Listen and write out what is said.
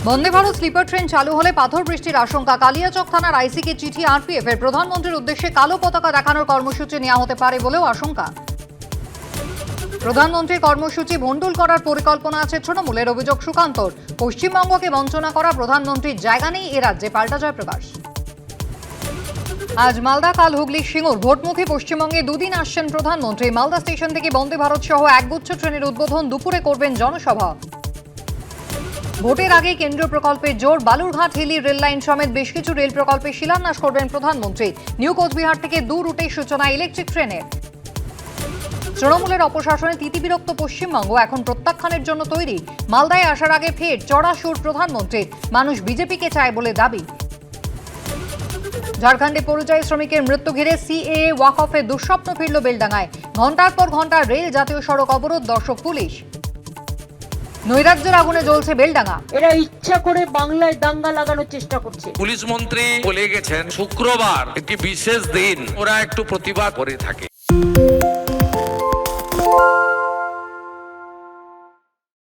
Vande Bharat sleeper train চালু হলে পাথর বৃষ্টির আশঙ্কা। কালিয়াচক থানার আইসিকে চিঠি আরপিএফ এর। প্রধানমন্ত্রীর উদ্দেশ্যে কালো পতাকা দেখানোর কর্মসূচি নেওয়া হতে পারে বলেও আশঙ্কা। প্রধানমন্ত্রীর কর্মসূচি ভণ্ডুল করার পরিকল্পনা আছে তৃণমূলের, অভিযোগ সুকান্তর। পশ্চিমবঙ্গকে বঞ্চনা করা প্রধানমন্ত্রীর জায়গা নেই এ রাজ্যে, পাল্টা জয়প্রকাশ। আজ মালদা, কাল হুগলি, সিঙ্গুর। ভোটমুখী পশ্চিমবঙ্গে দুদিন আসছেন প্রধানমন্ত্রী। মালদা স্টেশন থেকে বন্দে ভারত সহ একগুচ্ছ ট্রেনের উদ্বোধন, দুপুরে করবেন জনসভা। ভোটের আগে কেন্দ্রীয় প্রকল্পের জোর। বালুরঘাট হিলি রেল লাইন সমেত বেশ কিছু রেল প্রকল্পে শিলান্যাস করবেন প্রধানমন্ত্রী। নিউ কোচবিহার থেকে দু রুটে সূচনা ইলেকট্রিক ট্রেনের। তৃণমূলের অপশাসনে তিতিবিরক্ত পশ্চিমবঙ্গ, এখন প্রত্যাখ্যানের জন্য তৈরি। মালদায় আসার আগে ফের চড়া সুর প্রধানমন্ত্রীর। মানুষ বিজেপিকে চায় বলে দাবি। ঝাড়খণ্ডে পরিযায়ী শ্রমিকের মৃত্যু ঘিরে সিএএ ওয়াকফের দুঃস্বপ্ন ফিরল বেলডাঙ্গায়। ঘণ্টার পর ঘণ্টা রেল, জাতীয় সড়ক অবরোধ, দর্শক পুলিশ। নৈরাজ্যের আগুনে জ্বলছে বেলডাঙ্গা। এরা ইচ্ছা করে বাংলায় দাঙ্গা লাগানোর চেষ্টা করছে। পুলিশ মন্ত্রী বলে গেছেন শুক্রবার একটি বিশেষ দিন, ওরা একটু প্রতিবাদ করে থাকে।